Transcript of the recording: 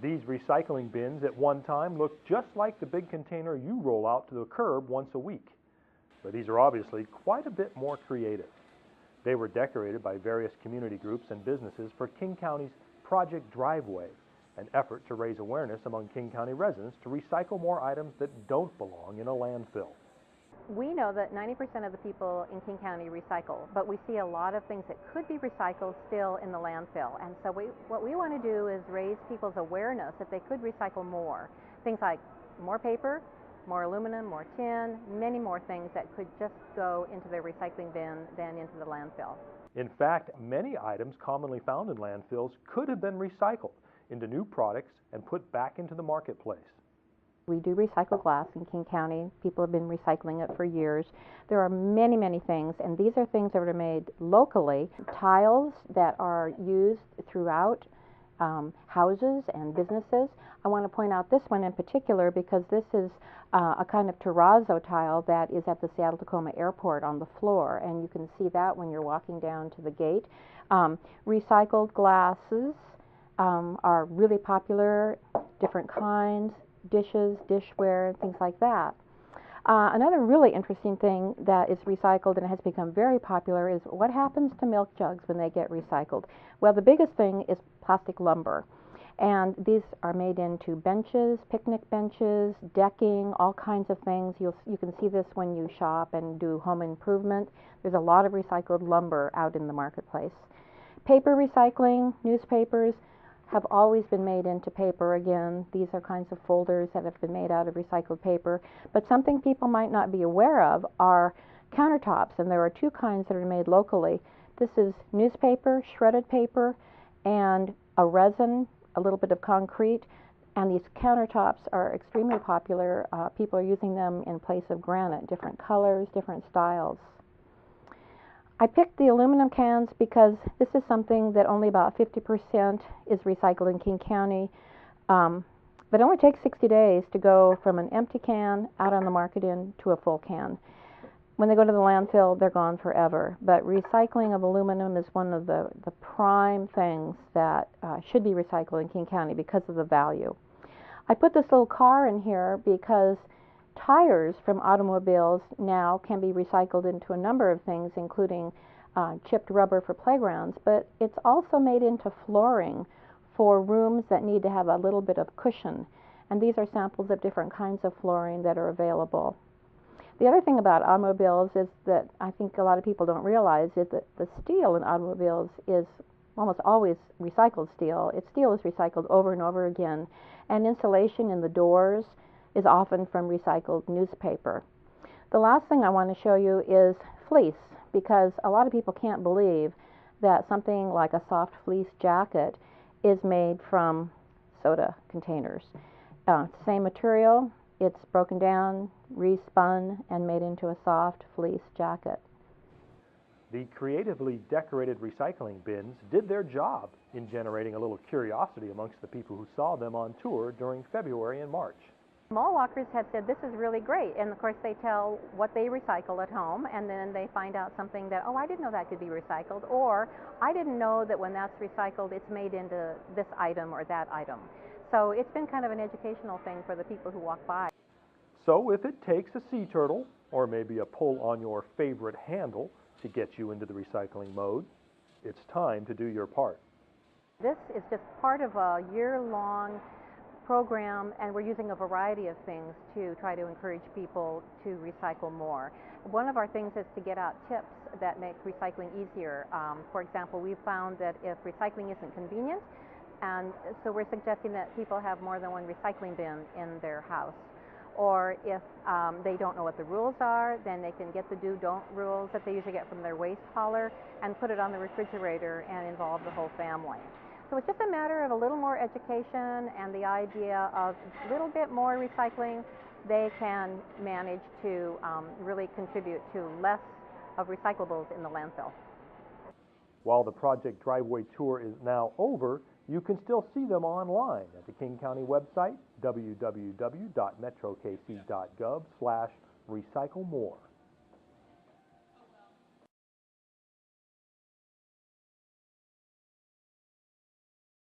These recycling bins at one time looked just like the big container you roll out to the curb once a week. But these are obviously quite a bit more creative. They were decorated by various community groups and businesses for King County's Project Driveway, an effort to raise awareness among King County residents to recycle more items that don't belong in a landfill. We know that 90% of the people in King County recycle, but we see a lot of things that could be recycled still in the landfill. And so what we want to do is raise people's awareness that they could recycle more. Things like more paper, more aluminum, more tin, many more things that could just go into the recycling bin than into the landfill. In fact, many items commonly found in landfills could have been recycled into new products and put back into the marketplace. We do recycle glass in King County. People have been recycling it for years. There are many, many things, and these are things that are made locally. Tiles that are used throughout houses and businesses. I want to point out this one in particular because this is a kind of terrazzo tile that is at the Seattle-Tacoma Airport on the floor, and you can see that when you're walking down to the gate. Recycled glasses are really popular, different kinds, dishes, dishware, things like that. Another really interesting thing that is recycled and has become very popular is what happens to milk jugs when they get recycled. Well, the biggest thing is plastic lumber. And these are made into benches, picnic benches, decking, all kinds of things. You can see this when you shop and do home improvement. There's a lot of recycled lumber out in the marketplace. Paper recycling, newspapers have always been made into paper again. These are kinds of folders that have been made out of recycled paper. But something people might not be aware of are countertops, and there are two kinds that are made locally. This is newspaper, shredded paper, and a resin, a little bit of concrete, and these countertops are extremely popular. People are using them in place of granite, different colors, different styles. I picked the aluminum cans because this is something that only about 50% is recycled in King County, but it only takes 60 days to go from an empty can out on the market into a full can. When they go to the landfill, they're gone forever. But recycling of aluminum is one of the prime things that should be recycled in King County because of the value. I put this little car in here because tires from automobiles now can be recycled into a number of things, including chipped rubber for playgrounds, but it's also made into flooring for rooms that need to have a little bit of cushion. And these are samples of different kinds of flooring that are available. The other thing about automobiles is that I think a lot of people don't realize is that the steel in automobiles is almost always recycled steel. Steel is recycled over and over again, and insulation in the doors is often from recycled newspaper. The last thing I want to show you is fleece, because a lot of people can't believe that something like a soft fleece jacket is made from soda containers. Same material, it's broken down, respun, and made into a soft fleece jacket. The creatively decorated recycling bins did their job in generating a little curiosity amongst the people who saw them on tour during February and March. Mall walkers have said this is really great, and of course they tell what they recycle at home, and then they find out something that, oh, I didn't know that could be recycled, or I didn't know that when that's recycled it's made into this item or that item. So it's been kind of an educational thing for the people who walk by. So if it takes a sea turtle, or maybe a pull on your favorite handle to get you into the recycling mode, it's time to do your part. This is just part of a year-long program, and we're using a variety of things to try to encourage people to recycle more. One of our things is to get out tips that make recycling easier. For example, we've found that if recycling isn't convenient, and so we're suggesting that people have more than one recycling bin in their house. Or if they don't know what the rules are, then they can get the do-don't rules that they usually get from their waste hauler and put it on the refrigerator and involve the whole family. So it's just a matter of a little more education and the idea of a little bit more recycling. They can manage to really contribute to less of recyclables in the landfill. While the Project Driveway Tour is now over, you can still see them online at the King County website, www.metrokc.gov/recyclemore.